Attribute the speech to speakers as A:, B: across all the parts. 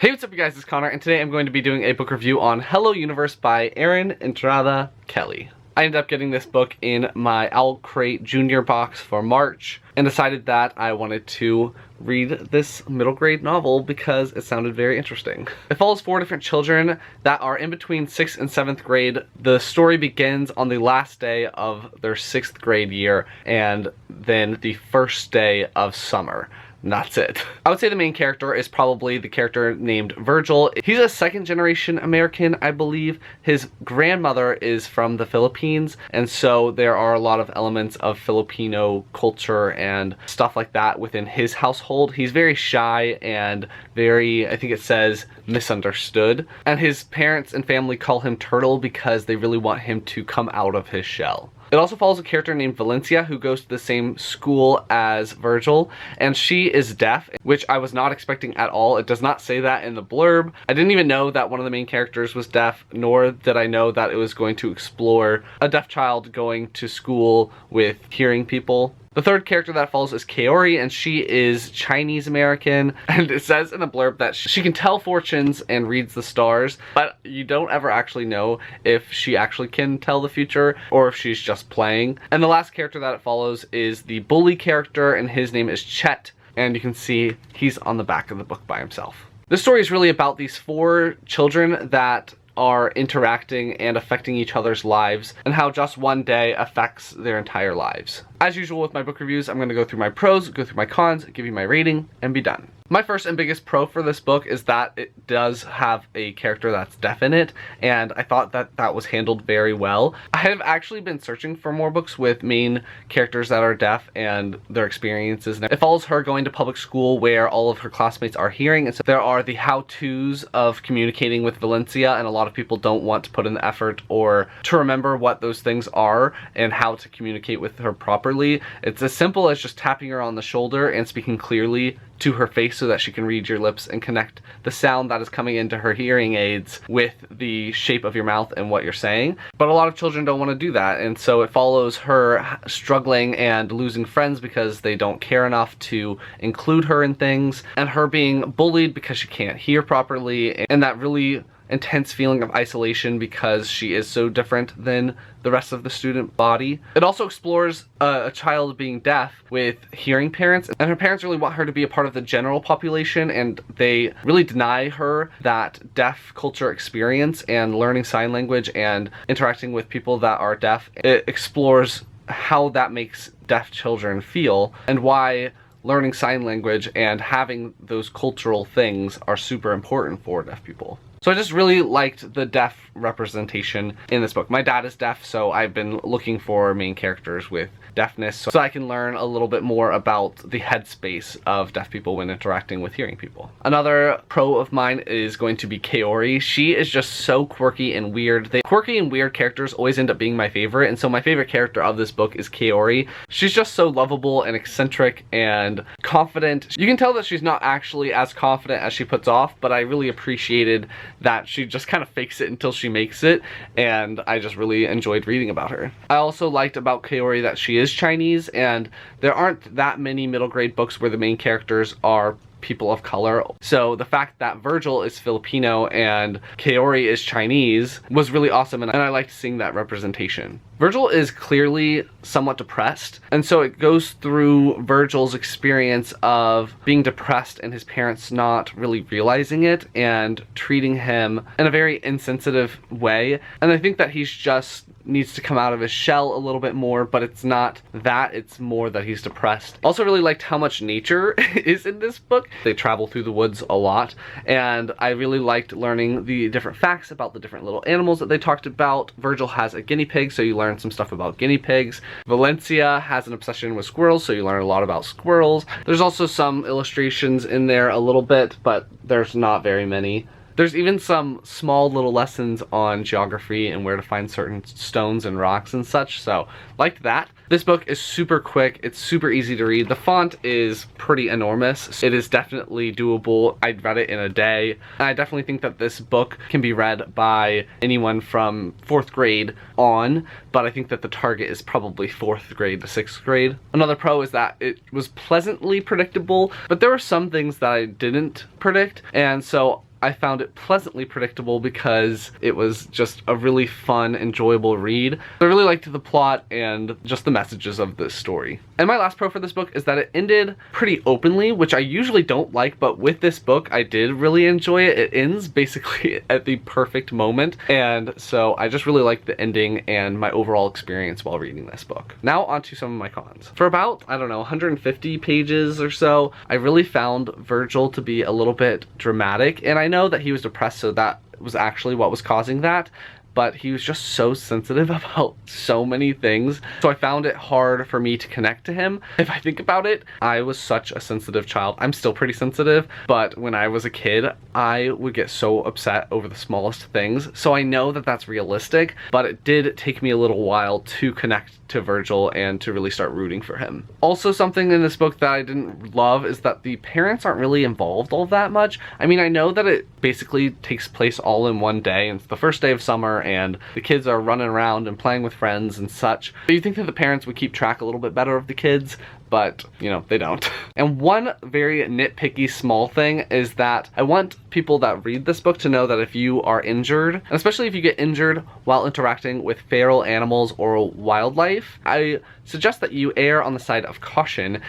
A: Hey, what's up you guys, it's Connor, and today I'm going to be doing a book review on Hello Universe by Erin Entrada Kelly. I ended up getting this book in my OwlCrate Jr box for March, and decided that I wanted to read this middle grade novel because it sounded very interesting. It follows 4 different children that are in between 6th and 7th grade. The story begins on the last day of their 6th grade year, and then the first day of summer. And that's it. I would say the main character is probably the character named Virgil. He's a 2nd generation American, I believe. His grandmother is from the Philippines, and so there are a lot of elements of Filipino culture and stuff like that within his household. He's very shy and very, I think it says, misunderstood. And his parents and family call him Turtle because they really want him to come out of his shell. It also follows a character named Valencia who goes to the same school as Virgil, and she is deaf, which I was not expecting at all. It does not say that in the blurb. I didn't even know that one of the main characters was deaf, nor did I know that it was going to explore a deaf child going to school with hearing people. The 3rd character that follows is Kaori, and she is Chinese American, and it says in the blurb that she can tell fortunes and reads the stars, but you don't ever actually know if she actually can tell the future or if she's just playing. And the last character that it follows is the bully character, and his name is Chet, and you can see he's on the back of the book by himself. This story is really about these 4 children that are interacting and affecting each other's lives, and how just one day affects their entire lives. As usual with my book reviews, I'm going to go through my pros, go through my cons, give you my rating, and be done. My first and biggest pro for this book is that it does have a character that's deaf in it, and I thought that that was handled very well. I have actually been searching for more books with main characters that are deaf and their experiences. It follows her going to public school where all of her classmates are hearing, and so there are the how-tos of communicating with Valencia, and a lot of people don't want to put in the effort or to remember what those things are and how to communicate with her properly. It's as simple as just tapping her on the shoulder and speaking clearly to her face so that she can read your lips and connect the sound that is coming into her hearing aids with the shape of your mouth and what you're saying. But a lot of children don't want to do that, and so it follows her struggling and losing friends because they don't care enough to include her in things, and her being bullied because she can't hear properly, and that really intense feeling of isolation because she is so different than the rest of the student body. It also explores a child being deaf with hearing parents, and her parents really want her to be a part of the general population, and they really deny her that deaf culture experience and learning sign language and interacting with people that are deaf. It explores how that makes deaf children feel and why learning sign language and having those cultural things are super important for deaf people. So I just really liked the deaf representation in this book. My dad is deaf, so I've been looking for main characters with deafness so I can learn a little bit more about the headspace of deaf people when interacting with hearing people. Another pro of mine is going to be Kaori. She is just so quirky and weird. The quirky and weird characters always end up being my favorite, and so my favorite character of this book is Kaori. She's just so lovable and eccentric and confident. You can tell that she's not actually as confident as she puts off, but I really appreciated that she just kind of fakes it until she makes it, and I just really enjoyed reading about her. I also liked about Kaori that she is Chinese, and there aren't that many middle grade books where the main characters are people of color. So the fact that Virgil is Filipino and Kaori is Chinese was really awesome, and I liked seeing that representation. Virgil is clearly somewhat depressed, and so it goes through Virgil's experience of being depressed and his parents not really realizing it and treating him in a very insensitive way. And I think that he's just needs to come out of his shell a little bit more, but it's not that, it's more that he's depressed. Also really liked how much nature is in this book. They travel through the woods a lot, and I really liked learning the different facts about the different little animals that they talked about. Virgil has a guinea pig, so you learn some stuff about guinea pigs. Valencia has an obsession with squirrels, so you learn a lot about squirrels. There's also some illustrations in there a little bit, but there's not very many. There's even some small little lessons on geography and where to find certain stones and rocks and such, so liked that. This book is super quick, it's super easy to read. The font is pretty enormous. It is definitely doable. I'd read it in a day. And I definitely think that this book can be read by anyone from 4th grade on, but I think that the target is probably 4th grade to 6th grade. Another pro is that it was pleasantly predictable, but there were some things that I didn't predict, and so I found it pleasantly predictable because it was just a really fun, enjoyable read. I really liked the plot and just the messages of this story. And my last pro for this book is that it ended pretty openly, which I usually don't like, but with this book I did really enjoy it. It ends basically at the perfect moment, and so I just really liked the ending and my overall experience while reading this book. Now on to some of my cons. For about, I don't know, 150 pages or so, I really found Virgil to be a little bit dramatic, and I know that he was depressed, so that was actually what was causing that, but he was just so sensitive about so many things. So I found it hard for me to connect to him. If I think about it, I was such a sensitive child. I'm still pretty sensitive, but when I was a kid, I would get so upset over the smallest things. So I know that that's realistic, but it did take me a little while to connect to Virgil and to really start rooting for him. Also, something in this book that I didn't love is that the parents aren't really involved all that much. I mean, I know that it basically takes place all in one day, and it's the first day of summer, and the kids are running around and playing with friends and such. But you think that the parents would keep track a little bit better of the kids, but, you know, they don't. And one very nitpicky small thing is that I want people that read this book to know that if you are injured, and especially if you get injured while interacting with feral animals or wildlife, I suggest that you err on the side of caution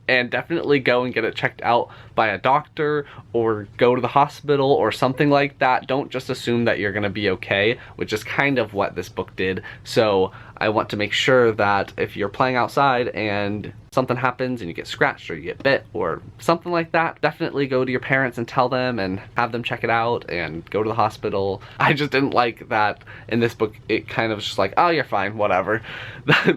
A: and definitely go and get it checked out by a doctor or go to the hospital or something like that. Don't just assume that you're gonna be okay, which is kind of what this book did. So I want to make sure that if you're playing outside and something happens and you get scratched or you get bit or something like that, definitely go to your parents and tell them and have them check it out and go to the hospital. I just didn't like that in this book. It kind of was just like, oh, you're fine, whatever.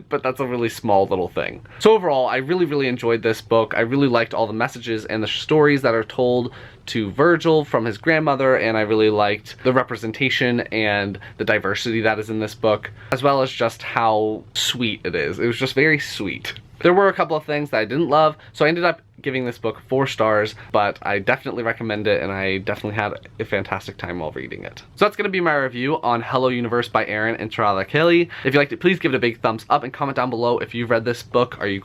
A: But that's a really small little thing. So overall, I really enjoyed this book. I really liked all the messages and the stories that are told to Virgil from his grandmother, and I really liked the representation and the diversity that is in this book, as well as just how sweet it is. It was just very sweet. There were a couple of things that I didn't love, so I ended up giving this book 4 stars, but I definitely recommend it, and I definitely had a fantastic time while reading it. So that's going to be my review on Hello Universe by Erin Entrada Kelly. If you liked it, please give it a big thumbs up and comment down below if you've read this book. Are you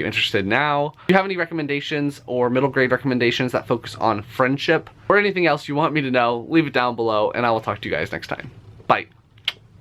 A: interested now? If you have any recommendations or middle grade recommendations that focus on friendship or anything else you want me to know, leave it down below, and I will talk to you guys next time. Bye.